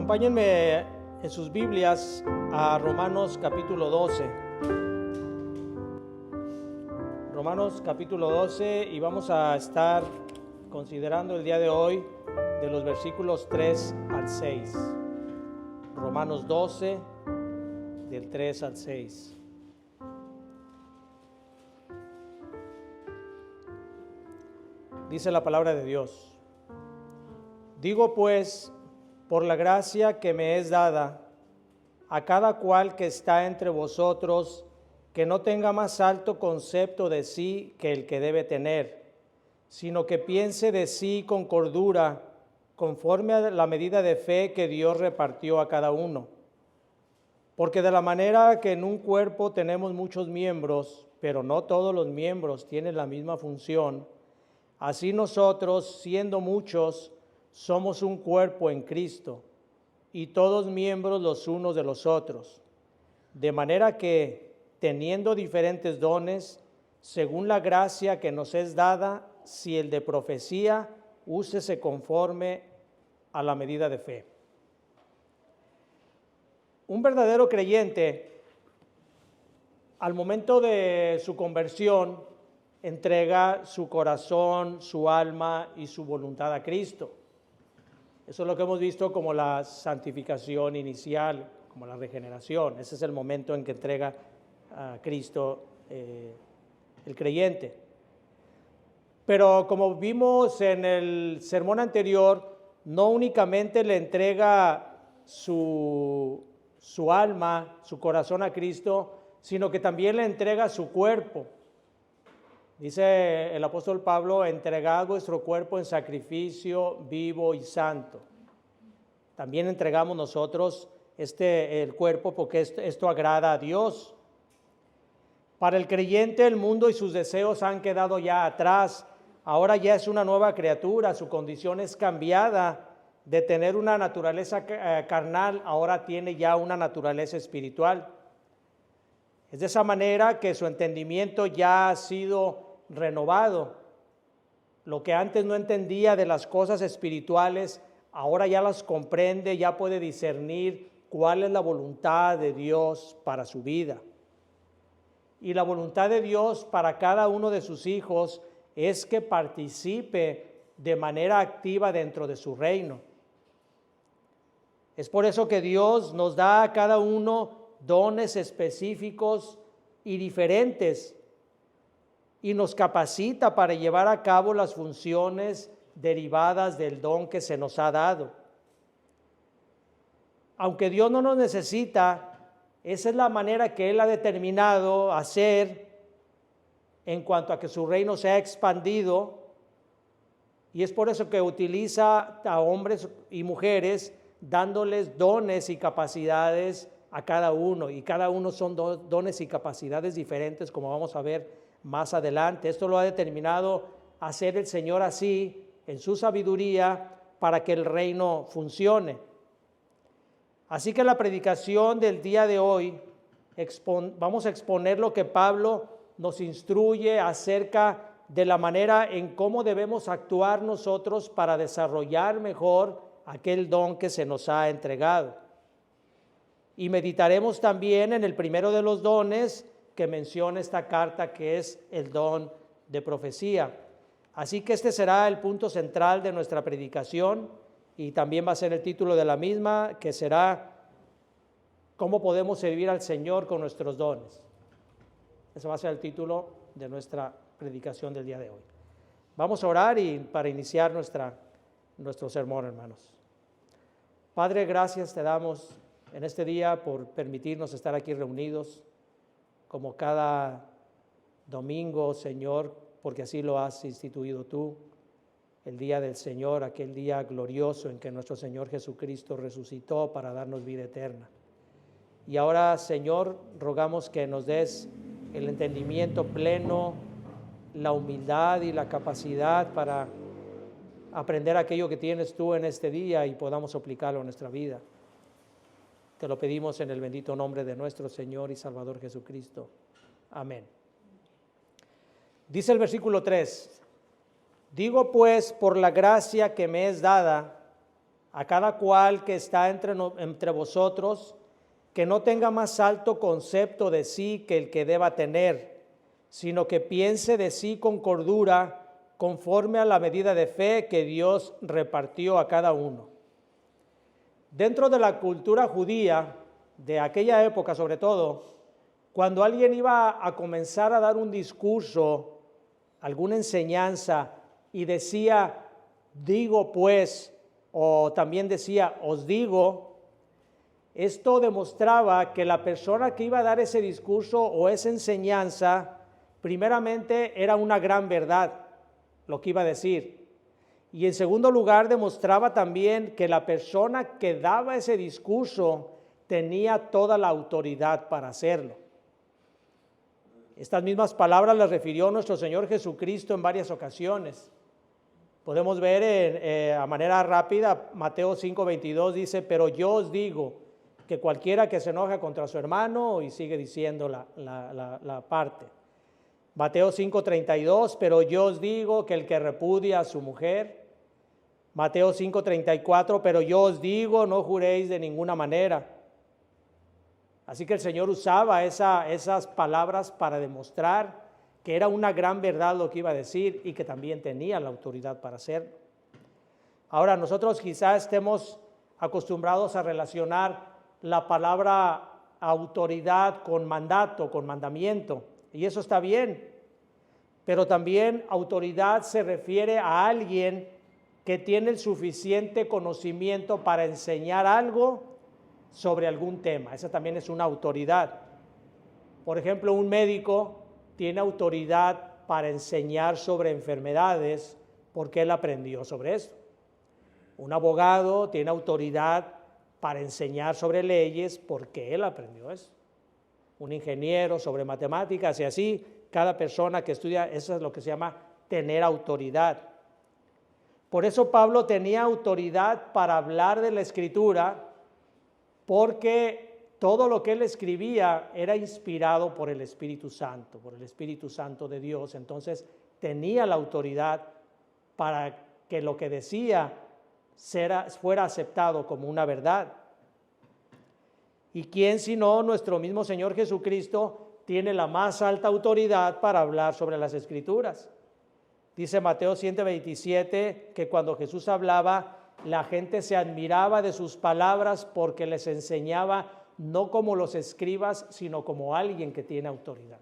Acompáñenme en sus Biblias a Romanos capítulo 12. Romanos capítulo 12, y vamos a estar considerando el día de hoy de los versículos 3 al 6. Romanos 12, del 3 al 6. Dice la palabra de Dios: Digo pues, por la gracia que me es dada, a cada cual que está entre vosotros, que no tenga más alto concepto de sí que el que debe tener, sino que piense de sí con cordura, conforme a la medida de fe que Dios repartió a cada uno. Porque de la manera que en un cuerpo tenemos muchos miembros, pero no todos los miembros tienen la misma función, así nosotros, siendo muchos, somos un cuerpo en Cristo, y todos miembros los unos de los otros. De manera que, teniendo diferentes dones, según la gracia que nos es dada, si el de profecía, úsese conforme a la medida de fe. Un verdadero creyente, al momento de su conversión, entrega su corazón, su alma y su voluntad a Cristo. Eso es lo que hemos visto como la santificación inicial, como la regeneración. Ese es el momento en que entrega a Cristo el creyente. Pero como vimos en el sermón anterior, no únicamente le entrega su alma, su corazón a Cristo, sino que también le entrega su cuerpo. Dice el apóstol Pablo: entregad vuestro cuerpo en sacrificio vivo y santo. También entregamos nosotros el cuerpo porque esto agrada a Dios. Para el creyente, el mundo y sus deseos han quedado ya atrás. Ahora ya es una nueva criatura, su condición es cambiada. De tener una naturaleza carnal, ahora tiene ya una naturaleza espiritual. Es de esa manera que su entendimiento ya ha sido renovado. Lo que antes no entendía de las cosas espirituales, ahora ya las comprende, ya puede discernir cuál es la voluntad de Dios para su vida. Y la voluntad de Dios para cada uno de sus hijos es que participe de manera activa dentro de su reino. Es por eso que Dios nos da a cada uno dones específicos y diferentes, y nos capacita para llevar a cabo las funciones derivadas del don que se nos ha dado. Aunque Dios no nos necesita, esa es la manera que Él ha determinado hacer en cuanto a que su reino se ha expandido, y es por eso que utiliza a hombres y mujeres dándoles dones y capacidades a cada uno, y cada uno son dones y capacidades diferentes, como vamos a ver más adelante. Esto lo ha determinado hacer el Señor así, en su sabiduría, para que el reino funcione. Así que la predicación del día de hoy, vamos a exponer lo que Pablo nos instruye acerca de la manera en cómo debemos actuar nosotros para desarrollar mejor aquel don que se nos ha entregado. Y meditaremos también en el primero de los dones que menciona esta carta, que es el don de profecía. Así que este será el punto central de nuestra predicación, y también va a ser el título de la misma, que será ¿cómo podemos servir al Señor con nuestros dones? Ese va a ser el título de nuestra predicación del día de hoy. Vamos a orar para iniciar nuestro sermón, hermanos. Padre, gracias te damos en este día por permitirnos estar aquí reunidos, como cada domingo, Señor, porque así lo has instituido tú, el día del Señor, aquel día glorioso en que nuestro Señor Jesucristo resucitó para darnos vida eterna. Y ahora, Señor, rogamos que nos des el entendimiento pleno, la humildad y la capacidad para aprender aquello que tienes tú en este día y podamos aplicarlo en nuestra vida. Te lo pedimos en el bendito nombre de nuestro Señor y Salvador Jesucristo. Amén. Dice el versículo 3: Digo pues, por la gracia que me es dada, a cada cual que está entre vosotros, que no tenga más alto concepto de sí que el que deba tener, sino que piense de sí con cordura, conforme a la medida de fe que Dios repartió a cada uno. Dentro de la cultura judía, de aquella época sobre todo, cuando alguien iba a comenzar a dar un discurso, alguna enseñanza, y decía, digo pues, o también decía, os digo, esto demostraba que la persona que iba a dar ese discurso o esa enseñanza, primeramente era una gran verdad lo que iba a decir. Y en segundo lugar, demostraba también que la persona que daba ese discurso tenía toda la autoridad para hacerlo. Estas mismas palabras las refirió nuestro Señor Jesucristo en varias ocasiones. Podemos ver a manera rápida, Mateo 5:22 dice, pero yo os digo que cualquiera que se enoja contra su hermano, y sigue diciendo la parte. Mateo 5:32, pero yo os digo que el que repudia a su mujer. Mateo 5:34, pero yo os digo, no juréis de ninguna manera. Así que el Señor usaba esas palabras para demostrar que era una gran verdad lo que iba a decir y que también tenía la autoridad para hacerlo. Ahora, nosotros quizás estemos acostumbrados a relacionar la palabra autoridad con mandato, con mandamiento, y eso está bien, pero también autoridad se refiere a alguien que tiene el suficiente conocimiento para enseñar algo sobre algún tema. Esa también es una autoridad. Por ejemplo, un médico tiene autoridad para enseñar sobre enfermedades porque él aprendió sobre esto. Un abogado tiene autoridad para enseñar sobre leyes porque él aprendió eso. Un ingeniero sobre matemáticas y así, cada persona que estudia, eso es lo que se llama tener autoridad. Por eso Pablo tenía autoridad para hablar de la Escritura, porque todo lo que él escribía era inspirado por el Espíritu Santo de Dios. Entonces tenía la autoridad para que lo que decía fuera aceptado como una verdad. ¿Y quién sino nuestro mismo Señor Jesucristo tiene la más alta autoridad para hablar sobre las Escrituras? Dice Mateo 127 que cuando Jesús hablaba, la gente se admiraba de sus palabras porque les enseñaba no como los escribas, sino como alguien que tiene autoridad.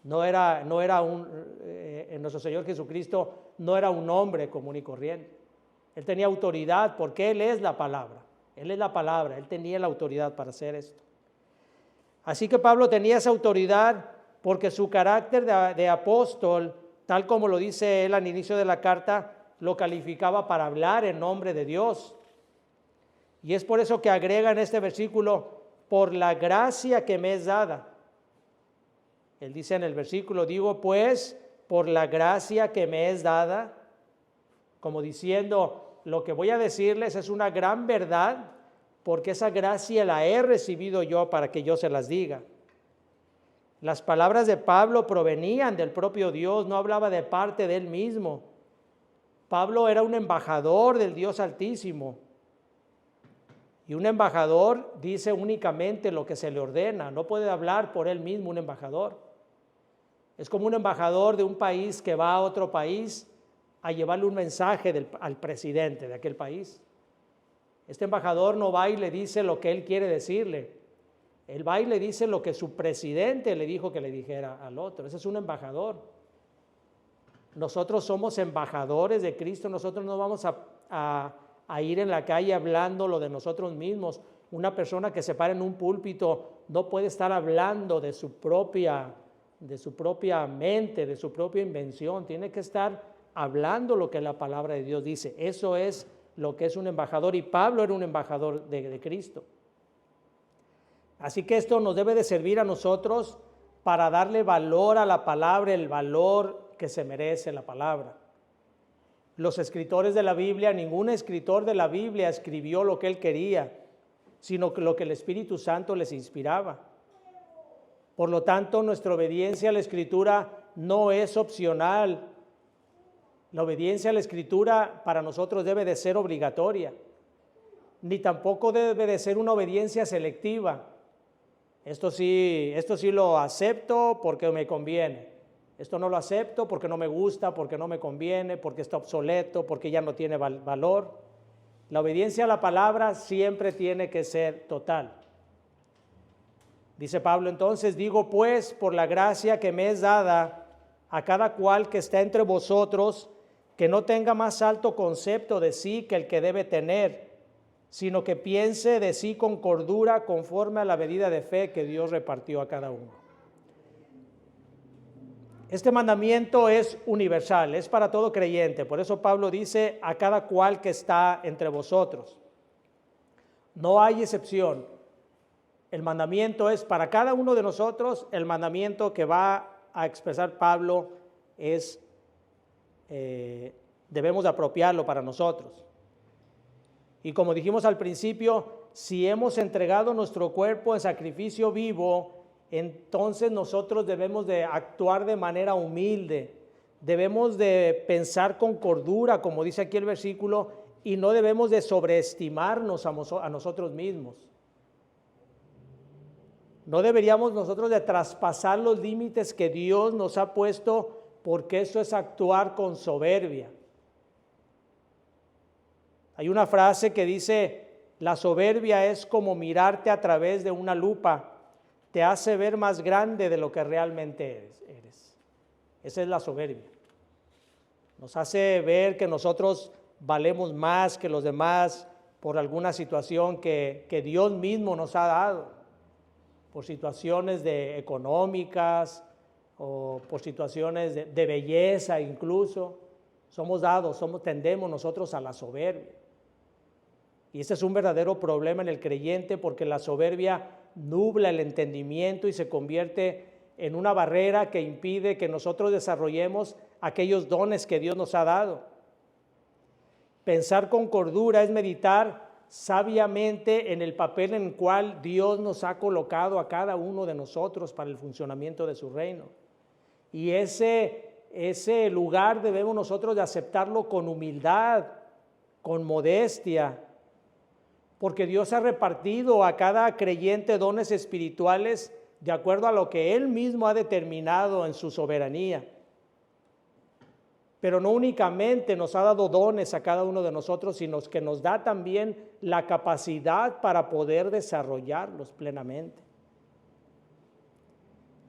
Nuestro Señor Jesucristo no era un hombre común y corriente. Él tenía autoridad porque Él es la palabra. Él es la palabra, Él tenía la autoridad para hacer esto. Así que Pablo tenía esa autoridad porque su carácter de apóstol, tal como lo dice él al inicio de la carta, lo calificaba para hablar en nombre de Dios. Y es por eso que agrega en este versículo, por la gracia que me es dada. Él dice en el versículo, digo pues, por la gracia que me es dada, como diciendo, lo que voy a decirles es una gran verdad, porque esa gracia la he recibido yo para que yo se las diga. Las palabras de Pablo provenían del propio Dios, no hablaba de parte de él mismo. Pablo era un embajador del Dios Altísimo. Y un embajador dice únicamente lo que se le ordena, no puede hablar por él mismo un embajador. Es como un embajador de un país que va a otro país a llevarle un mensaje al presidente de aquel país. Este embajador no va y le dice lo que él quiere decirle. Él va y le dice lo que su presidente le dijo que le dijera al otro. Ese es un embajador. Nosotros somos embajadores de Cristo. Nosotros no vamos a ir en la calle hablando lo de nosotros mismos. Una persona que se para en un púlpito no puede estar hablando de su propia mente, de su propia invención. Tiene que estar hablando lo que la palabra de Dios dice. Eso es lo que es un embajador, y Pablo era un embajador de Cristo. Así que esto nos debe de servir a nosotros para darle valor a la palabra, el valor que se merece la palabra. Los escritores de la Biblia, ningún escritor de la Biblia escribió lo que él quería, sino lo que el Espíritu Santo les inspiraba. Por lo tanto, nuestra obediencia a la Escritura no es opcional. La obediencia a la Escritura para nosotros debe de ser obligatoria. ni tampoco debe de ser una obediencia selectiva. Esto sí lo acepto porque me conviene. Esto no lo acepto porque no me gusta, porque no me conviene, porque está obsoleto, porque ya no tiene valor. La obediencia a la palabra siempre tiene que ser total. Dice Pablo, entonces digo pues, por la gracia que me es dada a cada cual que está entre vosotros, que no tenga más alto concepto de sí que el que debe tener, sino que piense de sí con cordura conforme a la medida de fe que Dios repartió a cada uno. Este mandamiento es universal, es para todo creyente. Por eso Pablo dice a cada cual que está entre vosotros. No hay excepción. El mandamiento es para cada uno de nosotros. El mandamiento que va a expresar Pablo es, debemos de apropiarlo para nosotros. Y como dijimos al principio, si hemos entregado nuestro cuerpo en sacrificio vivo, entonces nosotros debemos de actuar de manera humilde, debemos de pensar con cordura, como dice aquí el versículo, y no debemos de sobreestimarnos a nosotros mismos. No deberíamos nosotros de traspasar los límites que Dios nos ha puesto, porque eso es actuar con soberbia. Hay una frase que dice, la soberbia es como mirarte a través de una lupa, te hace ver más grande de lo que realmente eres. Esa es la soberbia. Nos hace ver que nosotros valemos más que los demás por alguna situación que Dios mismo nos ha dado, por situaciones económicas o por situaciones de belleza incluso. Tendemos nosotros a la soberbia. Y ese es un verdadero problema en el creyente, porque la soberbia nubla el entendimiento y se convierte en una barrera que impide que nosotros desarrollemos aquellos dones que Dios nos ha dado. Pensar con cordura es meditar sabiamente en el papel en el cual Dios nos ha colocado a cada uno de nosotros para el funcionamiento de su reino. Y ese lugar debemos nosotros de aceptarlo con humildad, con modestia, porque Dios ha repartido a cada creyente dones espirituales de acuerdo a lo que Él mismo ha determinado en su soberanía. Pero no únicamente nos ha dado dones a cada uno de nosotros, sino que nos da también la capacidad para poder desarrollarlos plenamente.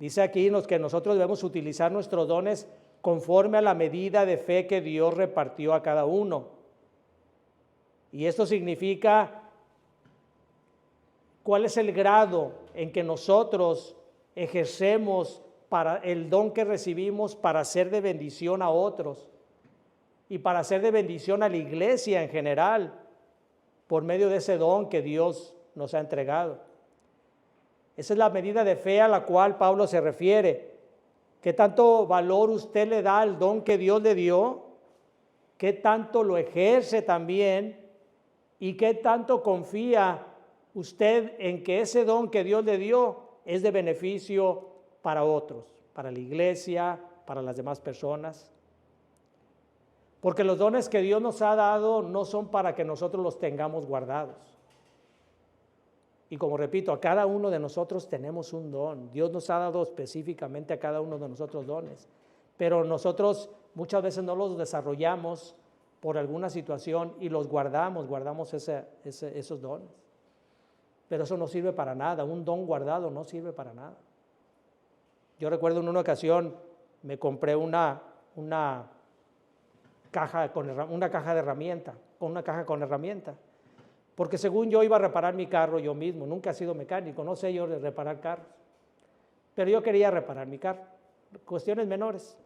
Dice aquí que nosotros debemos utilizar nuestros dones conforme a la medida de fe que Dios repartió a cada uno. Y esto significa cuál es el grado en que nosotros ejercemos para el don que recibimos para ser de bendición a otros y para ser de bendición a la iglesia en general por medio de ese don que Dios nos ha entregado. Esa es la medida de fe a la cual Pablo se refiere. ¿Qué tanto valor usted le da al don que Dios le dio? ¿Qué tanto lo ejerce también? ¿Y qué tanto confía usted en que ese don que Dios le dio es de beneficio para otros, para la iglesia, para las demás personas? Porque los dones que Dios nos ha dado no son para que nosotros los tengamos guardados. Y como repito, a cada uno de nosotros tenemos un don. Dios nos ha dado específicamente a cada uno de nosotros dones. Pero nosotros muchas veces no los desarrollamos por alguna situación y los guardamos esos dones. Pero eso no sirve para nada. Un don guardado no sirve para nada. Yo recuerdo en una ocasión me compré una caja de herramienta, porque según yo iba a reparar mi carro yo mismo. Nunca he sido mecánico, no sé yo de reparar carros, pero yo quería reparar mi carro, cuestiones menores.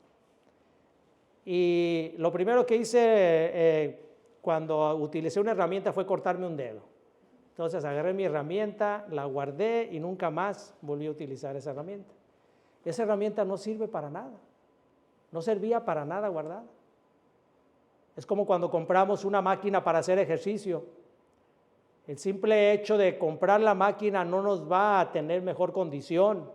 Y lo primero que hice cuando utilicé una herramienta fue cortarme un dedo. Entonces agarré mi herramienta, la guardé y nunca más volví a utilizar esa herramienta. Esa herramienta no sirve para nada, no servía para nada guardada. Es como cuando compramos una máquina para hacer ejercicio. El simple hecho de comprar la máquina no nos va a tener mejor condición.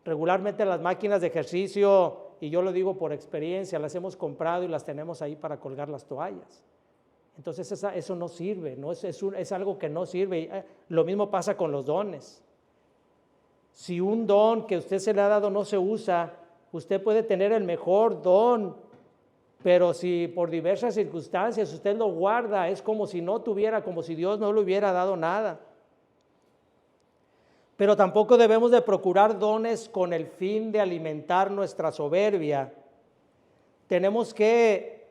Regularmente las máquinas de ejercicio, y yo lo digo por experiencia, las hemos comprado y las tenemos ahí para colgar las toallas. Entonces eso no sirve, ¿no? Es algo que no sirve. Lo mismo pasa con los dones. Si un don que usted se le ha dado no se usa, usted puede tener el mejor don, pero si por diversas circunstancias usted lo guarda, es como si no tuviera, como si Dios no le hubiera dado nada. Pero tampoco debemos de procurar dones con el fin de alimentar nuestra soberbia. Tenemos que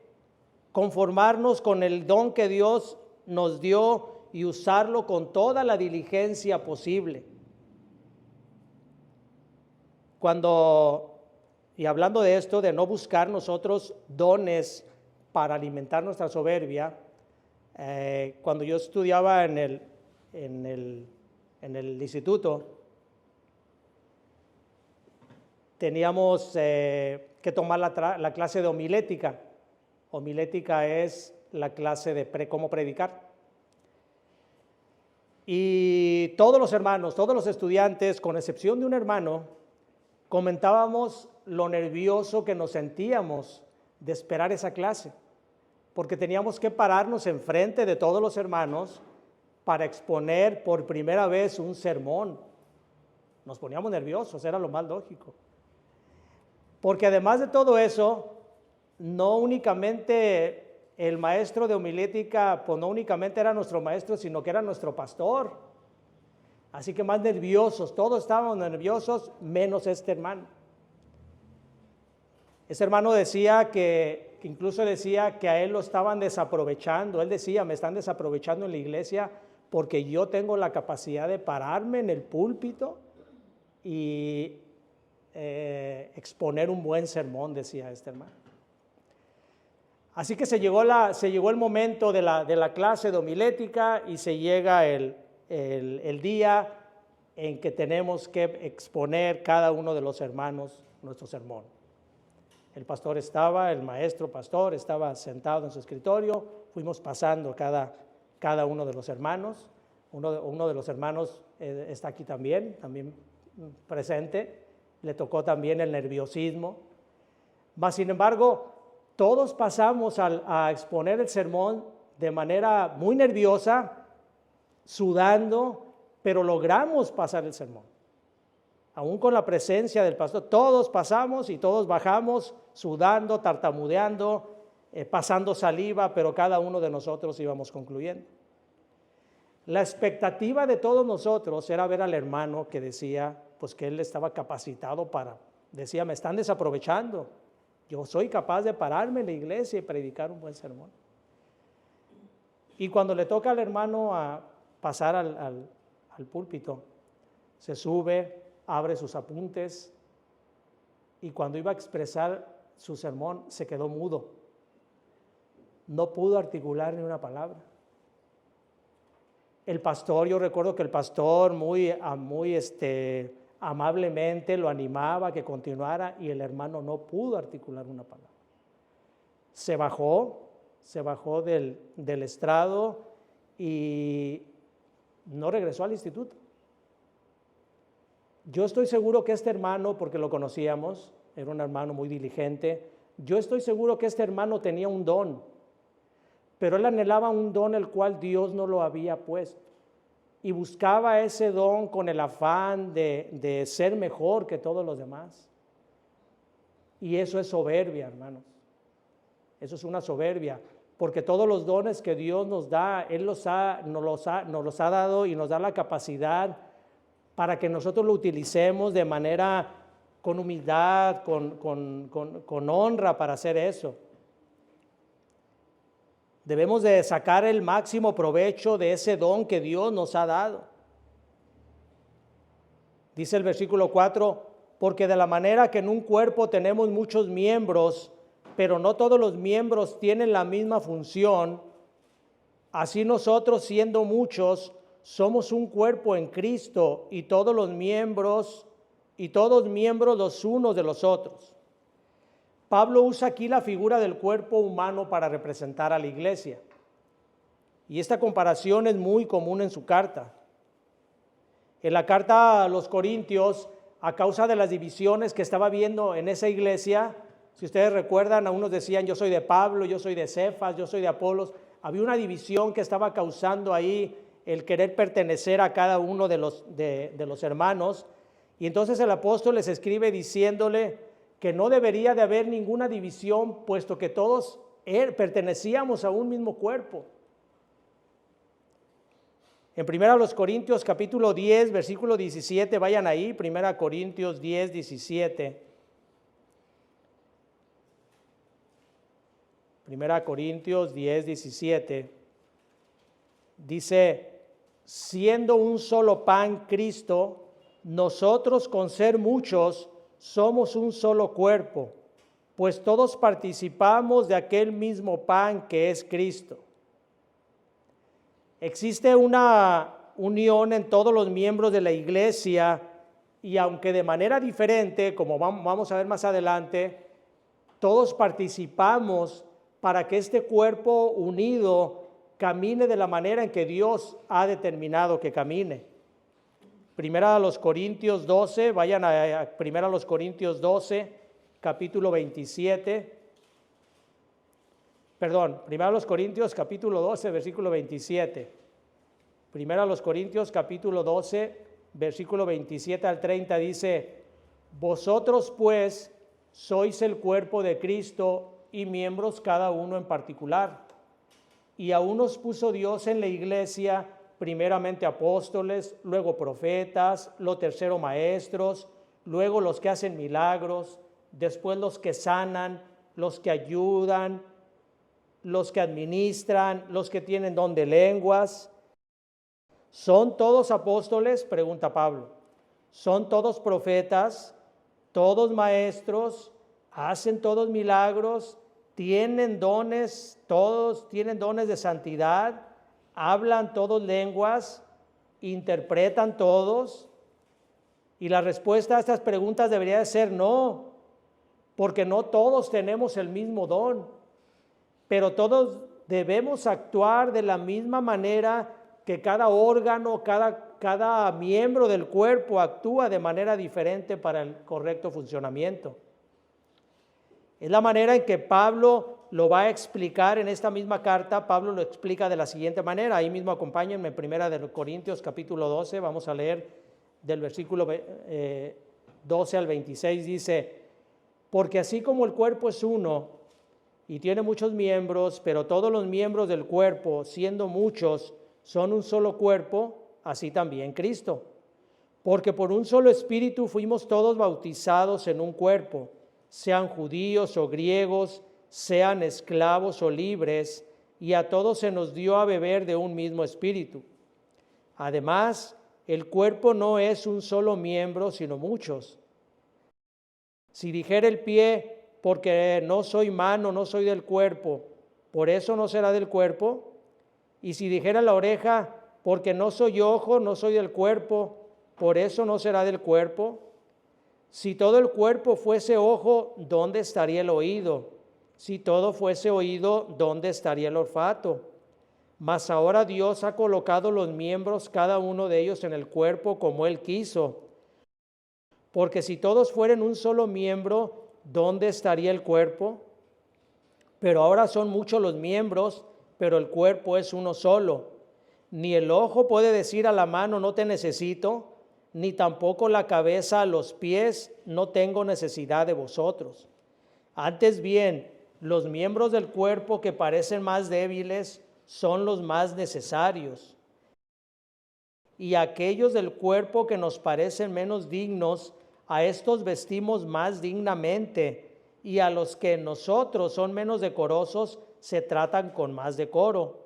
conformarnos con el don que Dios nos dio y usarlo con toda la diligencia posible. Y hablando de esto, de no buscar nosotros dones para alimentar nuestra soberbia, cuando yo estudiaba en el instituto, teníamos que tomar la clase de homilética. Homilética es la clase de cómo predicar. Y todos los hermanos, todos los estudiantes, con excepción de un hermano, comentábamos lo nervioso que nos sentíamos de esperar esa clase, porque teníamos que pararnos enfrente de todos los hermanos para exponer por primera vez un sermón. Nos poníamos nerviosos, era lo más lógico. Porque además de todo eso, no únicamente el maestro de homilética, pues no únicamente era nuestro maestro, sino que era nuestro pastor. Así que más nerviosos, todos estábamos nerviosos, menos este hermano. Ese hermano decía que incluso decía que a él lo estaban desaprovechando. Él decía, me están desaprovechando en la iglesia porque yo tengo la capacidad de pararme en el púlpito y exponer un buen sermón, decía este hermano. Así que se llegó el momento de la clase de homilética y se llega el día en que tenemos que exponer cada uno de los hermanos nuestro sermón. El maestro pastor estaba sentado en su escritorio, fuimos pasando cada uno de los hermanos. Uno de los hermanos está aquí también presente, le tocó también el nerviosismo. Mas, sin embargo, todos pasamos a exponer el sermón de manera muy nerviosa, sudando, pero logramos pasar el sermón. Aún con la presencia del pastor, todos pasamos y todos bajamos sudando, tartamudeando, pasando saliva, pero cada uno de nosotros íbamos concluyendo. La expectativa de todos nosotros era ver al hermano que decía, pues que él estaba capacitado decía, me están desaprovechando, yo soy capaz de pararme en la iglesia y predicar un buen sermón. Y cuando le toca al hermano a pasar al púlpito, se sube, abre sus apuntes y cuando iba a expresar su sermón se quedó mudo. No pudo articular ni una palabra. El pastor, yo recuerdo que el pastor muy amablemente lo animaba a que continuara y el hermano no pudo articular una palabra. Se bajó del estrado y no regresó al instituto. Yo estoy seguro que este hermano, porque lo conocíamos, era un hermano muy diligente, yo estoy seguro que este hermano tenía un don, pero él anhelaba un don el cual Dios no lo había puesto y buscaba ese don con el afán de ser mejor que todos los demás. Y eso es soberbia, hermanos. Eso es una soberbia, porque todos los dones que Dios nos da, Él nos los ha dado y nos da la capacidad para que nosotros lo utilicemos de manera con humildad, con honra para hacer eso. Debemos de sacar el máximo provecho de ese don que Dios nos ha dado. Dice el versículo 4, porque de la manera que en un cuerpo tenemos muchos miembros, pero no todos los miembros tienen la misma función, así nosotros, siendo muchos, somos un cuerpo en Cristo y todos miembros los unos de los otros. Pablo usa aquí la figura del cuerpo humano para representar a la iglesia. Y esta comparación es muy común en su carta. En la carta a los Corintios, a causa de las divisiones que estaba viendo en esa iglesia, si ustedes recuerdan, a unos decían yo soy de Pablo, yo soy de Cefas, yo soy de Apolos. había una división que estaba causando ahí el querer pertenecer a cada uno de los hermanos. Y entonces el apóstol les escribe diciéndole que no debería de haber ninguna división, puesto que todos pertenecíamos a un mismo cuerpo. En 1 Corintios capítulo 10, versículo 17, vayan ahí, 1 Corintios 10, 17. 1 Corintios 10, 17. Dice, siendo un solo pan Cristo, nosotros con ser muchos somos un solo cuerpo, pues todos participamos de aquel mismo pan que es Cristo. Existe una unión en todos los miembros de la iglesia y aunque de manera diferente, como vamos a ver más adelante, todos participamos para que este cuerpo unido camine de la manera en que Dios ha determinado que camine. Primera a los Corintios 12, vayan a Primera a los Corintios 12, capítulo 27. Perdón, Primera a los Corintios capítulo 12, versículo 27. Primera a los Corintios capítulo 12, versículo 27 al 30 dice, vosotros pues sois el cuerpo de Cristo y miembros cada uno en particular. Y a unos puso Dios en la iglesia, primeramente apóstoles, luego profetas, lo tercero maestros, luego los que hacen milagros, después los que sanan, los que ayudan, los que administran, los que tienen don de lenguas. ¿Son todos apóstoles? Pregunta Pablo. ¿Son todos profetas? ¿Todos maestros? ¿Hacen todos milagros? ¿Tienen dones? ¿Todos tienen dones de santidad? ¿Hablan todos lenguas? ¿Interpretan todos? Y la respuesta a estas preguntas debería de ser no, porque no todos tenemos el mismo don, pero todos debemos actuar de la misma manera que cada órgano, cada miembro del cuerpo actúa de manera diferente para el correcto funcionamiento. Es la manera en que Pablo lo va a explicar en esta misma carta. Pablo lo explica de la siguiente manera. Ahí mismo acompáñenme en 1 Corintios capítulo 12, vamos a leer del versículo 12 al 26, dice, porque así como el cuerpo es uno y tiene muchos miembros, pero todos los miembros del cuerpo, siendo muchos, son un solo cuerpo, así también Cristo. Porque por un solo espíritu fuimos todos bautizados en un cuerpo, sean judíos o griegos, sean esclavos o libres, y a todos se nos dio a beber de un mismo espíritu. Además, el cuerpo no es un solo miembro, sino muchos. Si dijera el pie, porque no soy mano, no soy del cuerpo, por eso no será del cuerpo. Y si dijera la oreja, porque no soy ojo, no soy del cuerpo, por eso no será del cuerpo. Si todo el cuerpo fuese ojo, ¿dónde estaría el oído? Si todo fuese oído, ¿dónde estaría el olfato? Mas ahora Dios ha colocado los miembros, cada uno de ellos en el cuerpo como Él quiso. Porque si todos fueran un solo miembro, ¿dónde estaría el cuerpo? Pero ahora son muchos los miembros, pero el cuerpo es uno solo. Ni el ojo puede decir a la mano, no te necesito, ni tampoco la cabeza a los pies, no tengo necesidad de vosotros. Antes bien, los miembros del cuerpo que parecen más débiles son los más necesarios. Y aquellos del cuerpo que nos parecen menos dignos, a estos vestimos más dignamente, y a los que nosotros son menos decorosos, se tratan con más decoro,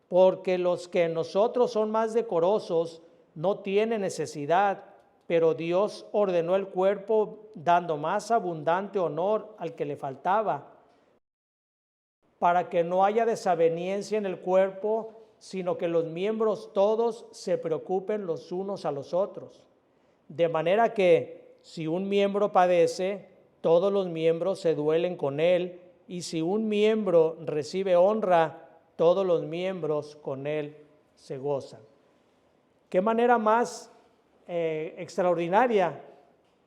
porque los que nosotros son más decorosos no tienen necesidad, pero Dios ordenó el cuerpo dando más abundante honor al que le faltaba, para que no haya desaveniencia en el cuerpo, sino que los miembros todos se preocupen los unos a los otros. De manera que si un miembro padece, todos los miembros se duelen con él, y si un miembro recibe honra, todos los miembros con él se gozan. ¿Qué manera más extraordinaria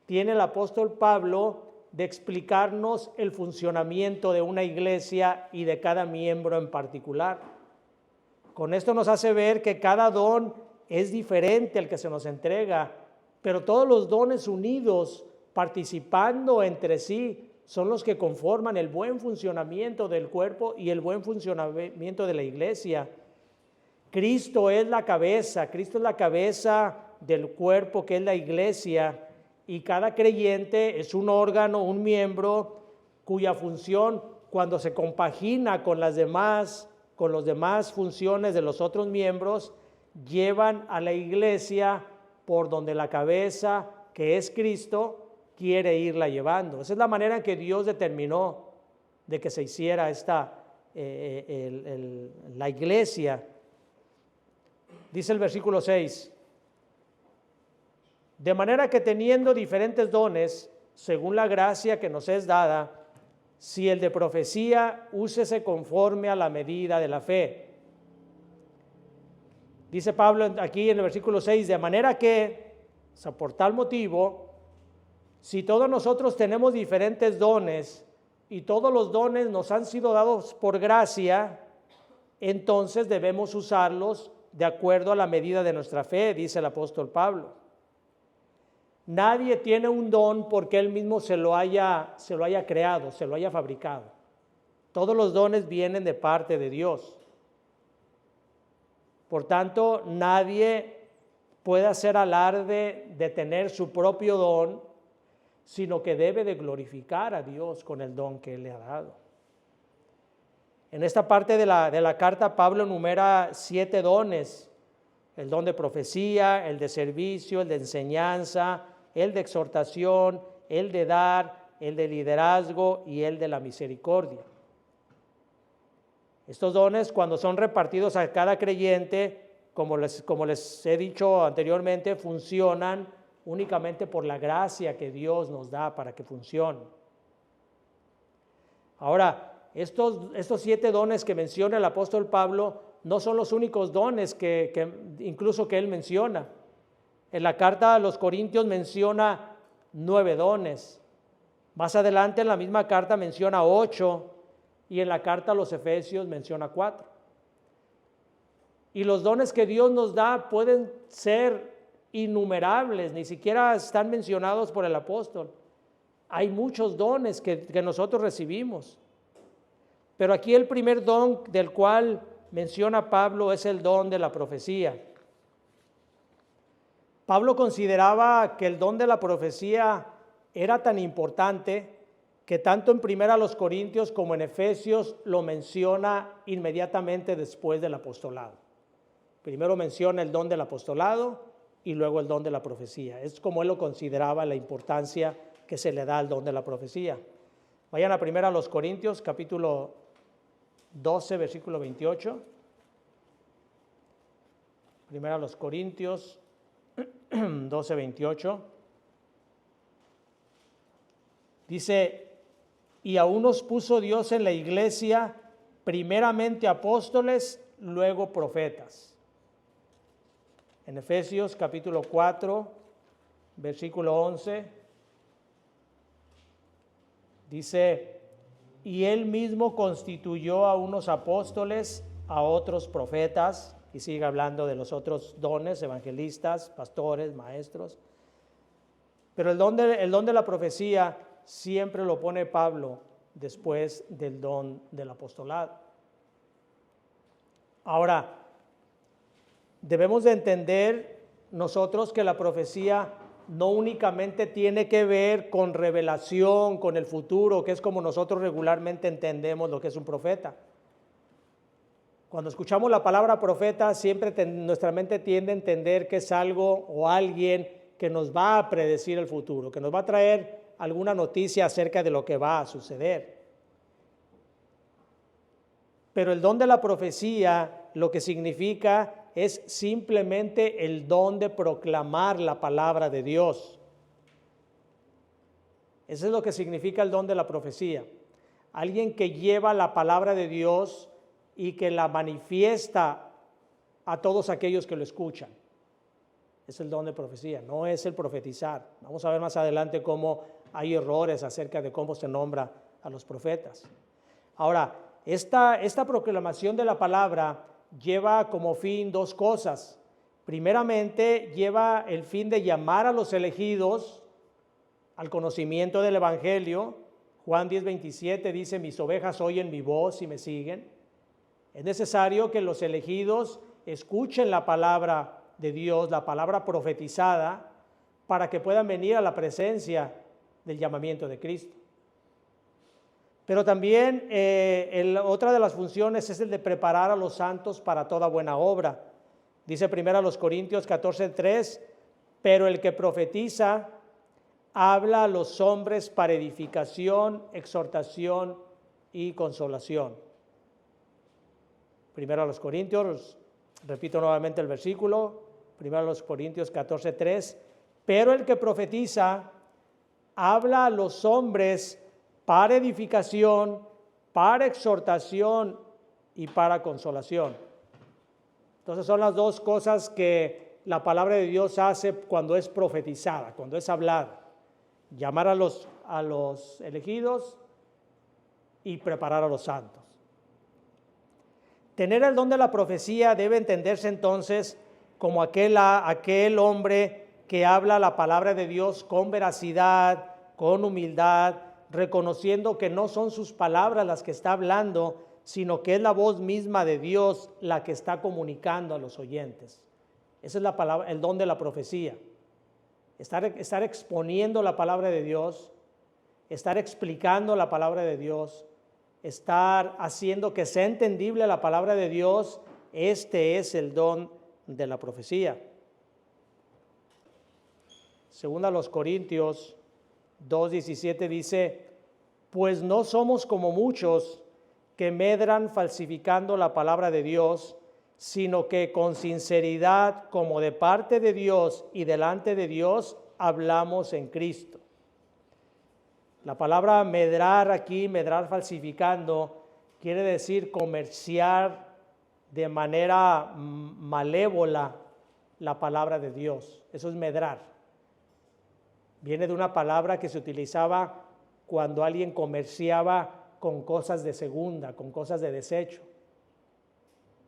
tiene el apóstol Pablo de explicarnos el funcionamiento de una iglesia y de cada miembro en particular? Con esto nos hace ver que cada don es diferente al que se nos entrega, pero todos los dones unidos, participando entre sí, son los que conforman el buen funcionamiento del cuerpo y el buen funcionamiento de la iglesia. Cristo es la cabeza del cuerpo que es la iglesia, y cada creyente es un órgano, un miembro, cuya función, cuando se compagina con las demás funciones de los otros miembros, llevan a la iglesia por donde la cabeza, que es Cristo, quiere irla llevando. Esa es la manera en que Dios determinó de que se hiciera la iglesia. Dice el versículo 6, de manera que teniendo diferentes dones, según la gracia que nos es dada, si el de profecía, úsese conforme a la medida de la fe. Dice Pablo aquí en el versículo 6, de manera que, o sea, por tal motivo, si todos nosotros tenemos diferentes dones y todos los dones nos han sido dados por gracia, entonces debemos usarlos de acuerdo a la medida de nuestra fe, dice el apóstol Pablo. Nadie tiene un don porque él mismo se lo haya creado, se lo haya fabricado. Todos los dones vienen de parte de Dios. Por tanto, nadie puede hacer alarde de tener su propio don, sino que debe de glorificar a Dios con el don que Él le ha dado. En esta parte de la carta, Pablo enumera 7 dones: el don de profecía, el de servicio, el de enseñanza, el de exhortación, el de dar, el de liderazgo y el de la misericordia. Estos dones, cuando son repartidos a cada creyente, como les he dicho anteriormente, funcionan únicamente por la gracia que Dios nos da para que funcionen. Ahora, estos 7 dones que menciona el apóstol Pablo no son los únicos dones que incluso que él menciona. En la carta a los Corintios menciona 9 dones. Más adelante en la misma carta menciona 8, y en la carta a los Efesios menciona 4. Y los dones que Dios nos da pueden ser innumerables, ni siquiera están mencionados por el apóstol. Hay muchos dones que nosotros recibimos. Pero aquí el primer don del cual menciona Pablo es el don de la profecía. Pablo consideraba que el don de la profecía era tan importante que tanto en 1 Corintios como en Efesios lo menciona inmediatamente después del apostolado. Primero menciona el don del apostolado y luego el don de la profecía. Es como él lo consideraba, la importancia que se le da al don de la profecía. Vayan a 1 Corintios, capítulo 12, versículo 28. 1 Corintios 12, 28. Dice, y a unos puso Dios en la iglesia, primeramente apóstoles, luego profetas. En Efesios capítulo 4, versículo 11, dice, y él mismo constituyó a unos apóstoles, a otros profetas, y sigue hablando de los otros dones, evangelistas, pastores, maestros. Pero el don de la profecía siempre lo pone Pablo después del don del apostolado. Ahora, debemos de entender nosotros que la profecía no únicamente tiene que ver con revelación, con el futuro, que es como nosotros regularmente entendemos lo que es un profeta. Cuando escuchamos la palabra profeta, siempre nuestra mente tiende a entender que es algo o alguien que nos va a predecir el futuro, que nos va a traer alguna noticia acerca de lo que va a suceder. Pero el don de la profecía lo que significa es simplemente el don de proclamar la palabra de Dios. Eso es lo que significa el don de la profecía. Alguien que lleva la palabra de Dios y que la manifiesta a todos aquellos que lo escuchan. Es el don de profecía, no es el profetizar. Vamos a ver más adelante cómo hay errores acerca de cómo se nombra a los profetas. Ahora, esta proclamación de la palabra lleva como fin dos cosas. Primeramente, lleva el fin de llamar a los elegidos al conocimiento del Evangelio. Juan 10:27 dice, mis ovejas oyen mi voz y me siguen. Es necesario que los elegidos escuchen la palabra de Dios, la palabra profetizada, para que puedan venir a la presencia del llamamiento de Cristo. Pero también otra de las funciones es el de preparar a los santos para toda buena obra. Dice 1 Corintios 14:3, pero el que profetiza habla a los hombres para edificación, exhortación y consolación. 1 Corintios, repito nuevamente el versículo, 1 Corintios 14:3, pero el que profetiza habla a los hombres para edificación, para exhortación y para consolación. Entonces son las dos cosas que la palabra de Dios hace cuando es profetizada, cuando es hablada. Llamar a los elegidos y preparar a los santos. Tener el don de la profecía debe entenderse entonces como aquel hombre que habla la palabra de Dios con veracidad, con humildad, reconociendo que no son sus palabras las que está hablando, sino que es la voz misma de Dios la que está comunicando a los oyentes. Esa es la palabra, el don de la profecía. Estar exponiendo la palabra de Dios, estar explicando la palabra de Dios, estar haciendo que sea entendible la palabra de Dios, este es el don de la profecía. Según a los Corintios 2:17 dice, pues no somos como muchos que medran falsificando la palabra de Dios, sino que con sinceridad, como de parte de Dios y delante de Dios, hablamos en Cristo. La palabra medrar aquí, medrar falsificando, quiere decir comerciar de manera malévola la palabra de Dios. Eso es medrar. Viene de una palabra que se utilizaba cuando alguien comerciaba con cosas de segunda, con cosas de desecho.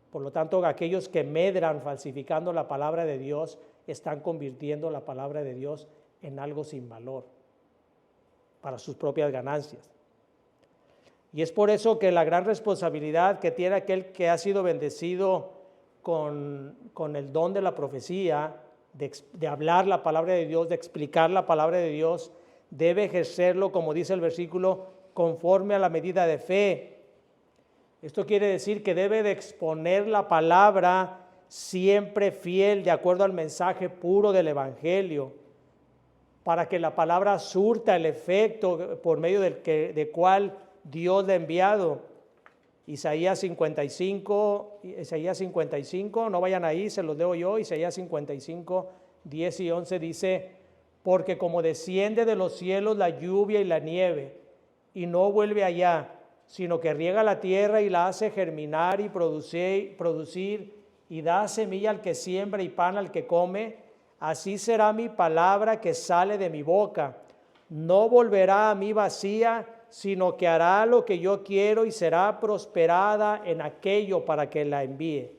Por lo tanto, aquellos que medran falsificando la palabra de Dios están convirtiendo la palabra de Dios en algo sin valor para sus propias ganancias. Y es por eso que la gran responsabilidad que tiene aquel que ha sido bendecido con el don de la profecía, de hablar la palabra de Dios, de explicar la palabra de Dios, debe ejercerlo, como dice el versículo, conforme a la medida de fe. Esto quiere decir que debe de exponer la palabra siempre fiel, de acuerdo al mensaje puro del Evangelio, para que la palabra surta el efecto por medio de cual Dios le ha enviado. Isaías 55, no vayan ahí, se los leo yo. Isaías 55, 10 y 11 dice, porque como desciende de los cielos la lluvia y la nieve, y no vuelve allá, sino que riega la tierra y la hace germinar y producir, y da semilla al que siembra y pan al que come, así será mi palabra que sale de mi boca. No volverá a mí vacía, sino que hará lo que yo quiero y será prosperada en aquello para que la envíe.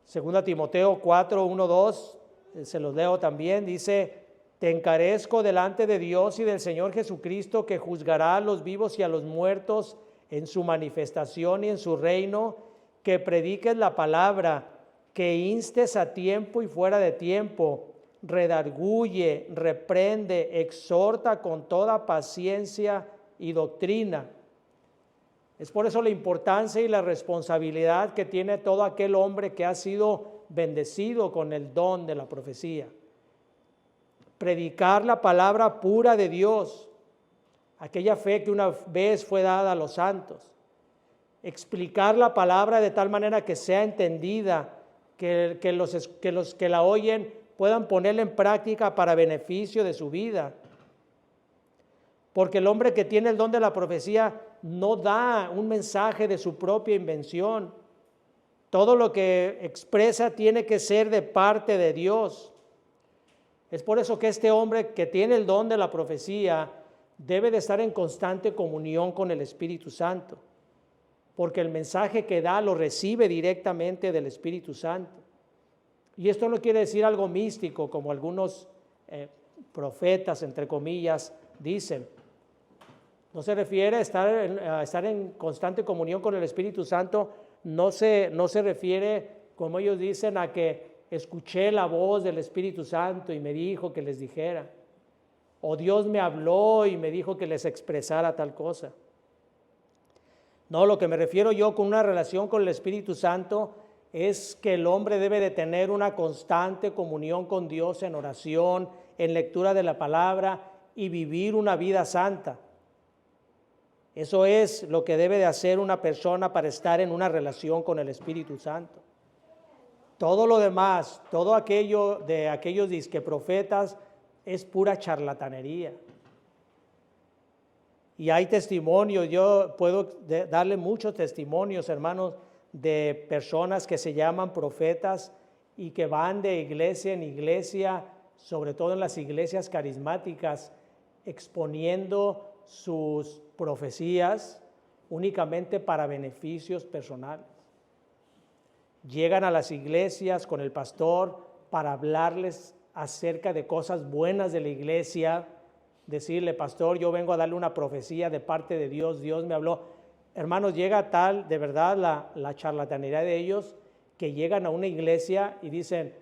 Segunda Timoteo 4, 1, 2, se los leo también, dice, te encarezco delante de Dios y del Señor Jesucristo, que juzgará a los vivos y a los muertos en su manifestación y en su reino, que prediques la palabra, que instes a tiempo y fuera de tiempo, redarguye, reprende, exhorta con toda paciencia y doctrina. Es por eso la importancia y la responsabilidad que tiene todo aquel hombre que ha sido bendecido con el don de la profecía. Predicar la palabra pura de Dios, aquella fe que una vez fue dada a los santos. Explicar la palabra de tal manera que sea entendida, que los que la oyen puedan ponerla en práctica para beneficio de su vida. Porque el hombre que tiene el don de la profecía no da un mensaje de su propia invención. Todo lo que expresa tiene que ser de parte de Dios. Es por eso que este hombre que tiene el don de la profecía debe de estar en constante comunión con el Espíritu Santo. porque el mensaje que da lo recibe directamente del Espíritu Santo. Y esto no quiere decir algo místico, como algunos profetas, entre comillas, dicen. No se refiere a estar en constante comunión con el Espíritu Santo, no se refiere, como ellos dicen, a que escuché la voz del Espíritu Santo y me dijo que les dijera, o Dios me habló y me dijo que les expresara tal cosa. No, lo que me refiero yo con una relación con el Espíritu Santo es que el hombre debe de tener una constante comunión con Dios en oración, en lectura de la palabra y vivir una vida santa. Eso es lo que debe de hacer una persona para estar en una relación con el Espíritu Santo. Todo lo demás, todo aquello de aquellos disque profetas es pura charlatanería. Y hay testimonios, yo puedo darle muchos testimonios, hermanos, de personas que se llaman profetas y que van de iglesia en iglesia, sobre todo en las iglesias carismáticas, exponiendo sus profecías únicamente para beneficios personales. Llegan a las iglesias con el pastor para hablarles acerca de cosas buenas de la iglesia, decirle, pastor, yo vengo a darle una profecía de parte de Dios, Dios me habló. Hermanos, llega tal, de verdad, la charlatanería de ellos, que llegan a una iglesia y dicen,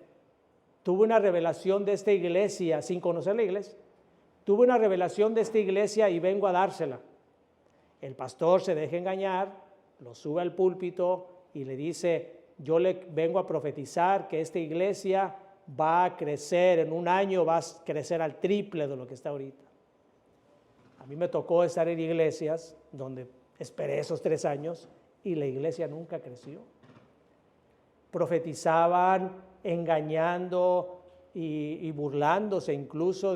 tuve una revelación de esta iglesia, sin conocer la iglesia, tuve una revelación de esta iglesia y vengo a dársela. El pastor se deja engañar, lo sube al púlpito y le dice, yo le vengo a profetizar que esta iglesia va a crecer, en un año va a crecer al triple de lo que está ahorita. A mí me tocó estar en iglesias donde esperé esos 3 años y la iglesia nunca creció. Profetizaban engañando y burlándose incluso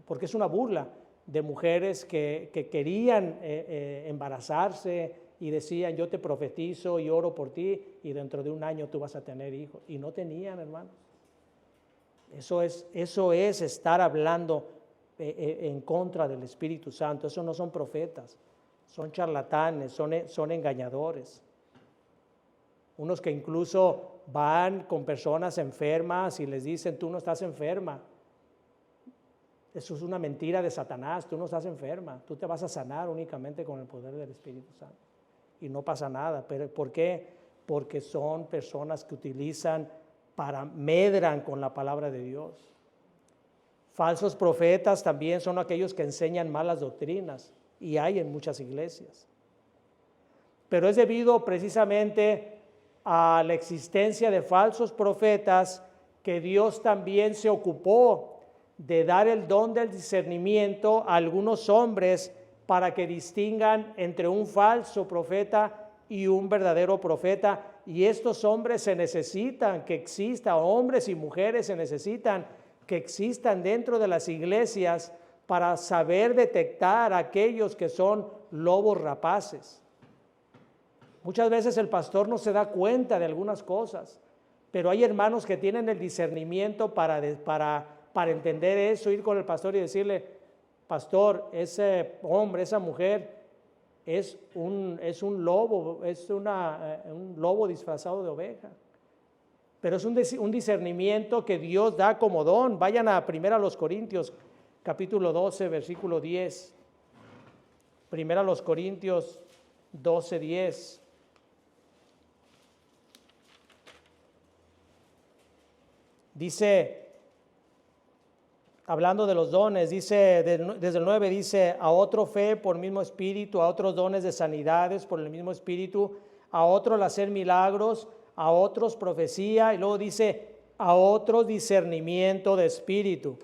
porque es una burla, de mujeres que querían embarazarse y decían, yo te profetizo y oro por ti y dentro de un año tú vas a tener hijos. Y no tenían, hermanos. Eso es estar hablando en contra del Espíritu Santo. Eso no son profetas, son charlatanes, son engañadores. Unos que incluso van con personas enfermas y les dicen, tú no estás enferma. Eso es una mentira de Satanás, tú no estás enferma, tú te vas a sanar únicamente con el poder del Espíritu Santo. Y no pasa nada. ¿Pero por qué? Porque son personas que medran con la palabra de Dios. Falsos profetas también son aquellos que enseñan malas doctrinas, y hay en muchas iglesias. Pero es debido precisamente a la existencia de falsos profetas que Dios también se ocupó de dar el don del discernimiento a algunos hombres para que distingan entre un falso profeta y un verdadero profeta. Y estos hombres se necesitan que exista, hombres y mujeres se necesitan que existan dentro de las iglesias para saber detectar a aquellos que son lobos rapaces. Muchas veces el pastor no se da cuenta de algunas cosas, pero hay hermanos que tienen el discernimiento para entender eso, ir con el pastor y decirle, pastor, ese hombre, esa mujer es un lobo, es un lobo disfrazado de oveja. Pero es un discernimiento que Dios da como don. Vayan a 1 Corintios, capítulo 12, versículo 10. 1 Corintios 12, 10. Dice, hablando de los dones, dice, desde el 9 dice, a otro fe por el mismo espíritu, a otros dones de sanidades por el mismo espíritu, a otro el hacer milagros, a otros profecía, y luego dice, a otros discernimiento de espíritu.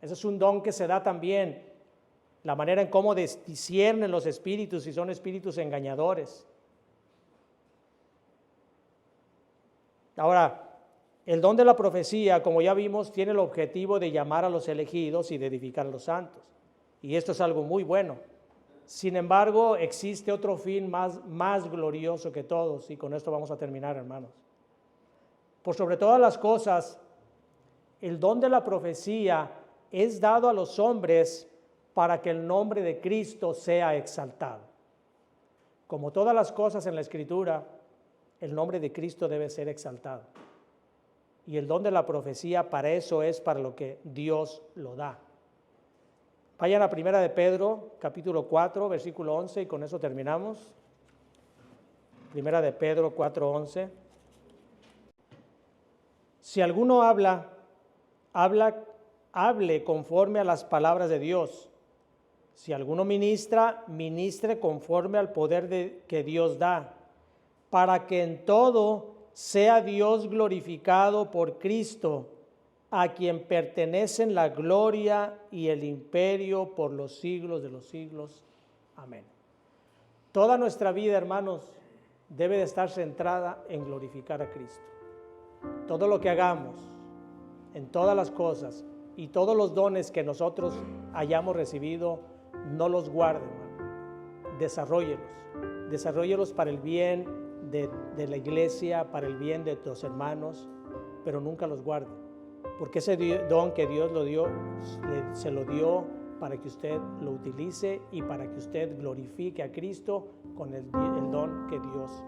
Ese es un don que se da también, la manera en cómo disciernen los espíritus, si son espíritus engañadores. Ahora, el don de la profecía, como ya vimos, tiene el objetivo de llamar a los elegidos y de edificar a los santos. Y esto es algo muy bueno. Sin embargo, existe otro fin más glorioso que todos, y con esto vamos a terminar, hermanos. Por sobre todas las cosas, el don de la profecía es dado a los hombres para que el nombre de Cristo sea exaltado. como todas las cosas en la Escritura, el nombre de Cristo debe ser exaltado. Y el don de la profecía para eso es para lo que Dios lo da. Vayan a 1 de Pedro, capítulo 4, versículo 11, y con eso terminamos. 1 de Pedro 4, 11. Si alguno hable conforme a las palabras de Dios. Si alguno ministra, ministre conforme al poder que Dios da, para que en todo sea Dios glorificado por Cristo, a quien pertenecen la gloria y el imperio por los siglos de los siglos. Amén. Toda nuestra vida, hermanos, debe de estar centrada en glorificar a Cristo. Todo lo que hagamos, en todas las cosas y todos los dones que nosotros hayamos recibido, no los guarde, hermano. Desarróllelos para el bien de la iglesia, para el bien de tus hermanos, pero nunca los guarde, porque ese don que Dios lo dio, se lo dio para que usted lo utilice y para que usted glorifique a Cristo con el don que Dios